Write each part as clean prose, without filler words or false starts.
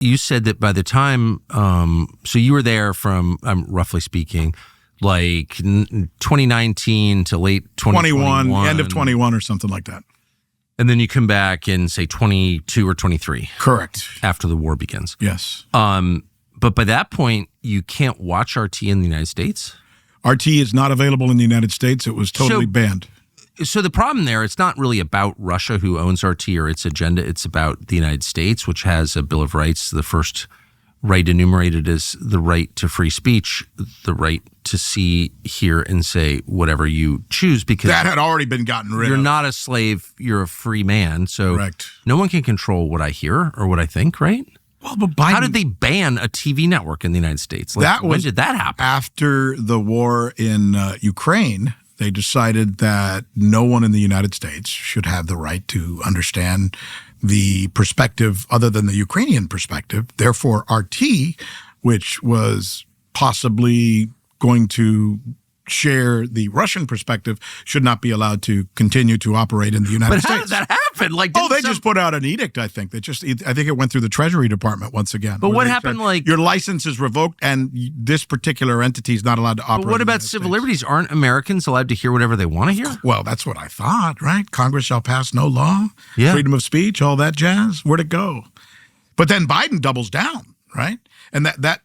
you said that by the time, so you were there from, roughly speaking, like 2019 to late 2021. End of 21 or something like that. And then you come back in, say, 22 or 23. Correct. After the war begins. Yes. But by that point, you can't watch RT in the United States? RT is not available in the United States. It was totally banned. So the problem there, it's not really about Russia who owns RT or its agenda. It's about the United States, which has a Bill of Rights. The first right enumerated is the right to free speech, the right to see, hear, and say whatever you choose. Because that had already been gotten rid of. You're not a slave. You're a free man. So Correct. No one can control what I hear or what I think, right? Well, but Biden, how did they ban a TV network in the United States? Like, when did that happen? After the war in Ukraine, they decided that no one in the United States should have the right to understand the perspective other than the Ukrainian perspective. Therefore, RT, which was possibly going to share the Russian perspective, should not be allowed to continue to operate in the United States. But how did that happen? Like, they just put out an edict, I think. I think it went through the Treasury Department once again. But what happened, like... Your license is revoked and this particular entity is not allowed to operate. But what about civil liberties? Aren't Americans allowed to hear whatever they want to hear? Well, that's what I thought, right? Congress shall pass no law, freedom of speech, all that jazz. Where'd it go? But then Biden doubles down, right? And that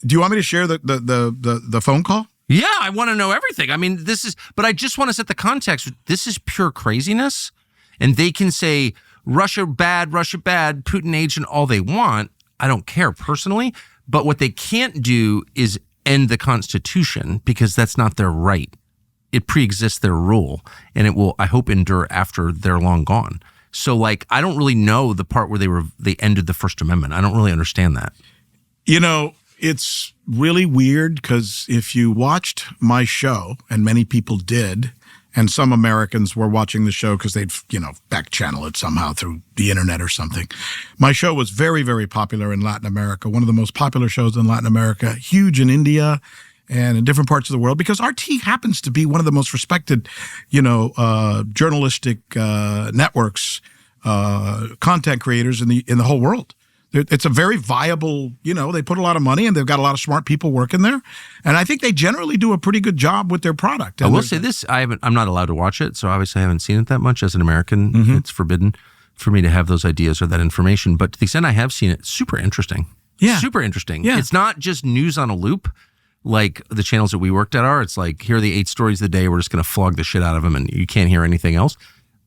do you want me to share the phone call? Yeah, I want to know everything. I mean, but I just want to set the context. This is pure craziness. And they can say, Russia bad, Putin agent, all they want. I don't care personally. But what they can't do is end the Constitution because that's not their right. It pre-exists their rule. And it will, I hope, endure after they're long gone. So, like, I don't really know the part where they ended the First Amendment. I don't really understand that. You know, it's really weird because if you watched my show, and many people did, and some Americans were watching the show because they'd, back channel it somehow through the internet or something. My show was very, very popular in Latin America, one of the most popular shows in Latin America, huge in India and in different parts of the world, because RT happens to be one of the most respected, journalistic networks, content creators in the whole world. It's a very viable, they put a lot of money and they've got a lot of smart people working there. And I think they generally do a pretty good job with their product. I will say this, I'm not allowed to watch it, so obviously I haven't seen it that much. As an American, It's forbidden for me to have those ideas or that information. But to the extent I have seen it, super interesting. Yeah. Super interesting. Yeah. It's not just news on a loop like the channels that we worked at are. It's like, here are the 8 stories of the day. We're just going to flog the shit out of them and you can't hear anything else.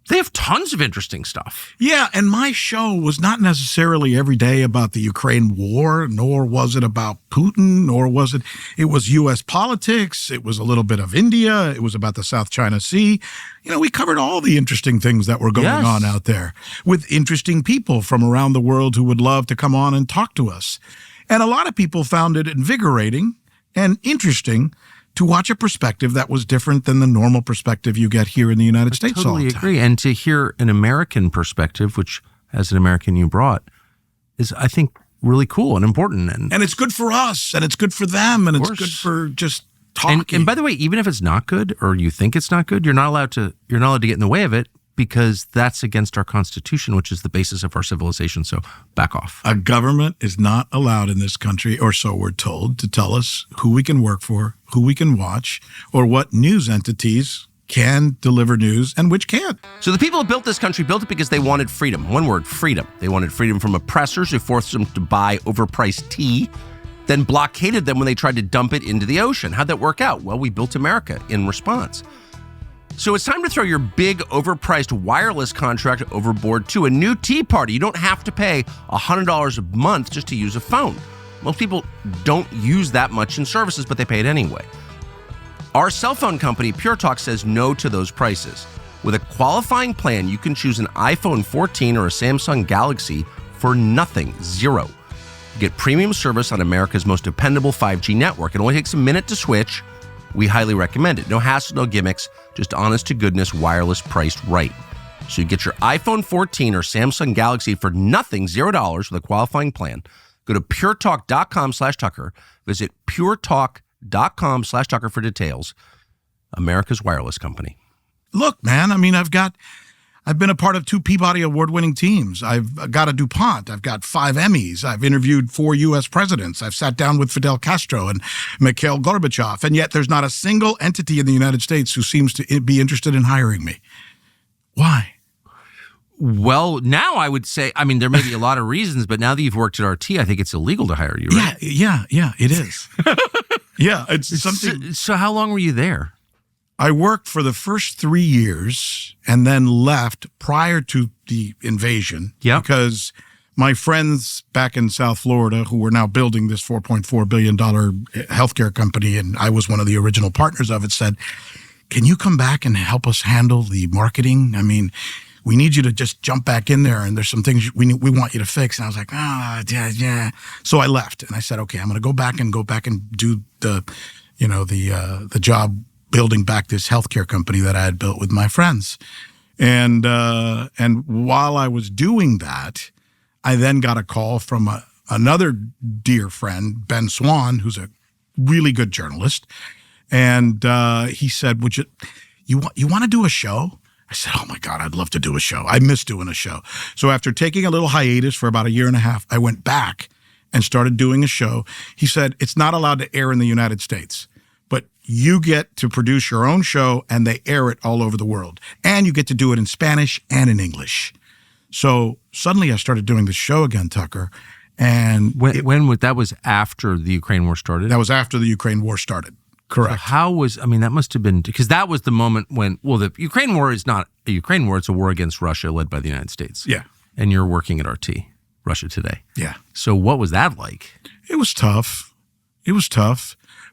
They have tons of interesting stuff. Yeah, and my show was not necessarily every day about the Ukraine war, nor was it about Putin, nor was it. It was U.S. politics. It was a little bit of India. It was about the South China Sea. We covered all the interesting things that were going on out there with interesting people from around the world who would love to come on and talk to us. And a lot of people found it invigorating and interesting to watch a perspective that was different than the normal perspective you get here in the United States all the time. I totally agree. And to hear an American perspective, which as an American you brought, is, I think, really cool and important. And it's good for us, and it's good for them, and it's good for just talking. And by the way, even if it's not good or you think it's not good, you're not allowed to get in the way of it, because that's against our Constitution, which is the basis of our civilization. So back off. A government is not allowed in this country, or so we're told, to tell us who we can work for, who we can watch, or what news entities can deliver news and which can't. So the people who built this country built it because they wanted freedom. One word, freedom. They wanted freedom from oppressors who forced them to buy overpriced tea, then blockaded them when they tried to dump it into the ocean. How'd that work out? Well, we built America in response. So it's time to throw your big overpriced wireless contract overboard to a new Tea Party. You don't have to pay $100 a month just to use a phone. Most people don't use that much in services, but they pay it anyway. Our cell phone company, Pure Talk, says no to those prices. With a qualifying plan, you can choose an iPhone 14 or a Samsung Galaxy for nothing, zero. You get premium service on America's most dependable 5G network. It only takes a minute to switch. We highly recommend it. No hassle, no gimmicks, just honest-to-goodness wireless priced right. So you get your iPhone 14 or Samsung Galaxy for nothing, $0 with a qualifying plan. Go to puretalk.com/Tucker. Visit puretalk.com/Tucker for details. America's wireless company. Look, man, I mean, I've got I've been a part of 2 Peabody Award-winning teams. I've got a DuPont. I've got 5 Emmys. I've interviewed 4 U.S. presidents. I've sat down with Fidel Castro and Mikhail Gorbachev, and yet there's not a single entity in the United States who seems to be interested in hiring me. Why? Well, now I would say, I mean, there may be a lot of reasons, but now that you've worked at RT, I think it's illegal to hire you, right? Yeah, it is. Yeah, it's something. So how long were you there? I worked for the first 3 years and then left prior to the invasion because my friends back in South Florida, who were now building this $4.4 billion healthcare company, and I was one of the original partners of it, said, can you come back and help us handle the marketing? I mean, we need you to just jump back in there, and there's some things we want you to fix. And I was like, yeah. So I left, and I said, okay, I'm going to go back and do the job building back this healthcare company that I had built with my friends. And while I was doing that, I then got a call from another dear friend, Ben Swan, who's a really good journalist. And he said, you want to do a show? I said, oh my God, I'd love to do a show. I miss doing a show. So after taking a little hiatus for about 1.5 years, I went back and started doing a show. He said, it's not allowed to air in the United States, but you get to produce your own show and they air it all over the world. And you get to do it in Spanish and in English. So suddenly I started doing the show again, Tucker. And that was after the Ukraine war started? That was after the Ukraine war started. Correct. So that must have been, because that was the moment when, the Ukraine war is not a Ukraine war, it's a war against Russia led by the United States. Yeah. And you're working at RT, Russia Today. Yeah. So what was that like? It was tough.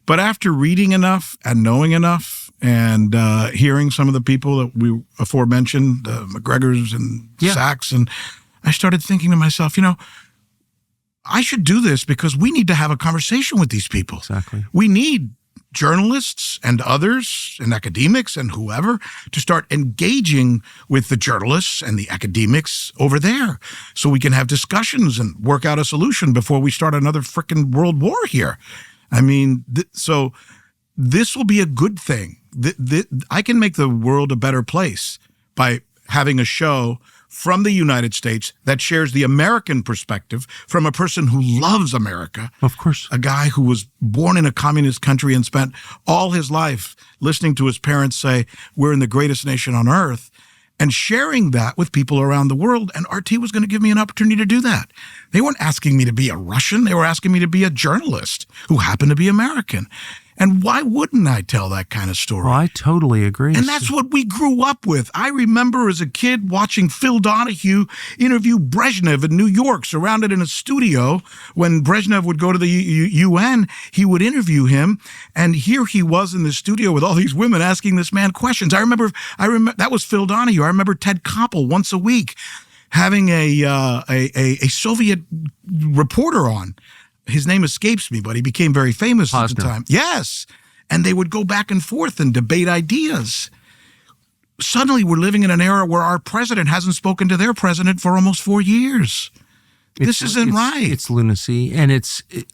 But after reading enough and knowing enough and hearing some of the people that we aforementioned, McGregor's and Sachs, and I started thinking to myself, I should do this because we need to have a conversation with these people. Exactly. We need journalists and others and academics and whoever to start engaging with the journalists and the academics over there so we can have discussions and work out a solution before we start another frickin' world war here. I mean, so this will be a good thing. I can make the world a better place by having a show from the United States that shares the American perspective from a person who loves America. Of course. A guy who was born in a communist country and spent all his life listening to his parents say, we're in the greatest nation on earth, and sharing that with people around the world. And RT was going to give me an opportunity to do that. They weren't asking me to be a Russian. They were asking me to be a journalist who happened to be American. And why wouldn't I tell that kind of story? Well, I totally agree. And that's what we grew up with. I remember as a kid watching Phil Donahue interview Brezhnev in New York, surrounded in a studio. When Brezhnev would go to the UN, he would interview him. And here he was in the studio with all these women asking this man questions. I remember that was Phil Donahue. I remember Ted Koppel once a week having a Soviet reporter on. His name escapes me, but he became very famous at the time. Yes. And they would go back and forth and debate ideas. Suddenly, we're living in an era where our president hasn't spoken to their president for almost 4 years. This isn't right. It's lunacy, and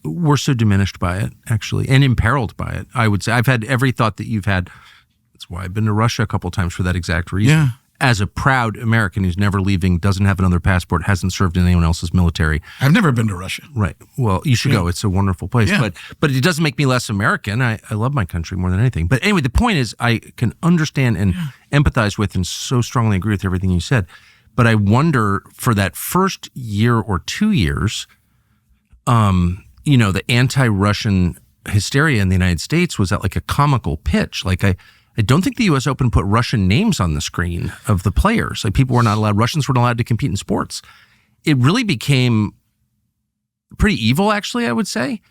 we're so diminished by it, actually, and imperiled by it, I would say. I've had every thought that you've had. That's why I've been to Russia a couple of times for that exact reason. Yeah. As a proud American who's never leaving, doesn't have another passport, hasn't served in anyone else's military. I've never been to Russia. Right. Well, you should go. It's a wonderful place. Yeah. But it doesn't make me less American. I love my country more than anything. But anyway, the point is I can understand and empathize with and so strongly agree with everything you said. But I wonder for that first year or 2 years, the anti-Russian hysteria in the United States was at like a comical pitch. Like I don't think the U.S. Open put Russian names on the screen of the players. Like people were not allowed, Russians weren't allowed to compete in sports. It really became pretty evil, actually, I would say.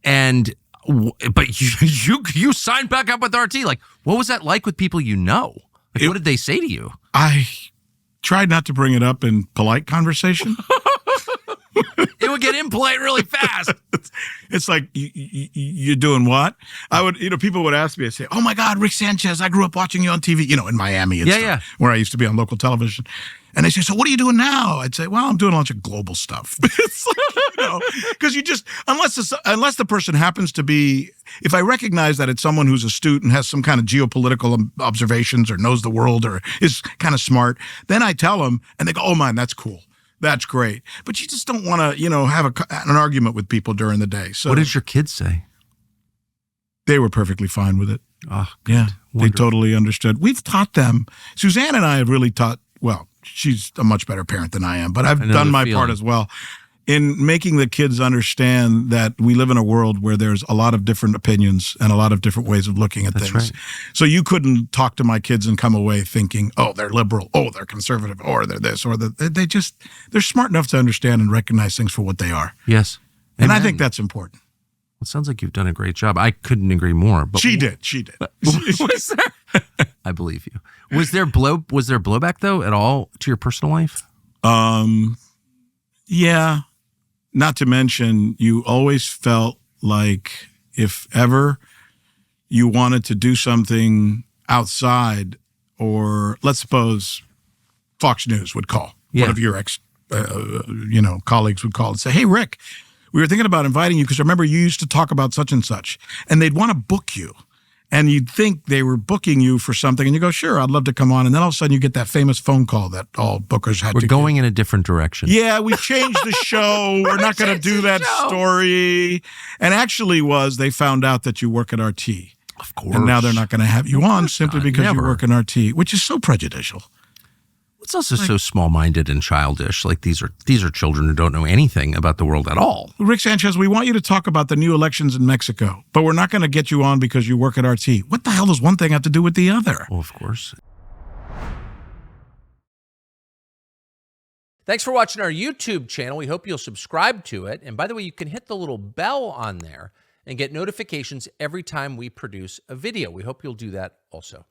But you signed back up with RT. Like, what was that like with people you know? Like, what did they say to you? I tried not to bring it up in polite conversation. It would get impolite really fast. It's like, you're doing what? People would ask me, I'd say, oh my God, Rick Sanchez, I grew up watching you on TV, in Miami and stuff, where I used to be on local television. And they say, so what are you doing now? I'd say, well, I'm doing a bunch of global stuff. It's like, because you just, unless the person happens to be, if I recognize that it's someone who's astute and has some kind of geopolitical observations or knows the world or is kind of smart, then I tell them and they go, oh, man, that's cool. That's great. But you just don't want to, have an argument with people during the day. So what did your kids say? They were perfectly fine with it. Oh, good. Yeah, Wonderful. They totally understood. We've taught them. Suzanne and I have really taught, well, she's a much better parent than I am, but I've done my part as well in making the kids understand that we live in a world where there's a lot of different opinions and a lot of different ways of looking at things. Right. So you couldn't talk to my kids and come away thinking, oh, they're liberal, oh, they're conservative, or they're this, or they're smart enough to understand and recognize things for what they are. Yes. And I think that's important. Well, it sounds like you've done a great job. I couldn't agree more. But She did. Was there? I believe you. Was there blowback though at all to your personal life? Yeah. Not to mention, you always felt like if ever you wanted to do something outside, or let's suppose Fox News would call, one of your colleagues would call and say, hey, Rick, we were thinking about inviting you because remember you used to talk about such and such, and they'd want to book you. And you'd think they were booking you for something, and you go, sure, I'd love to come on. And then all of a sudden you get that famous phone call that all bookers had to We're going in a different direction. Yeah, we changed the show. We're not going to do that story. And actually they found out that you work at RT. Of course. And now they're not going to have you on simply because you work in RT, which is so prejudicial. It's also so small-minded and childish. Like these are children who don't know anything about the world at all. Rick Sanchez, we want you to talk about the new elections in Mexico, but we're not going to get you on because you work at RT. What the hell does one thing have to do with the other? Well, of course. Thanks for watching our YouTube channel. We hope you'll subscribe to it. And by the way, you can hit the little bell on there and get notifications every time we produce a video. We hope you'll do that also.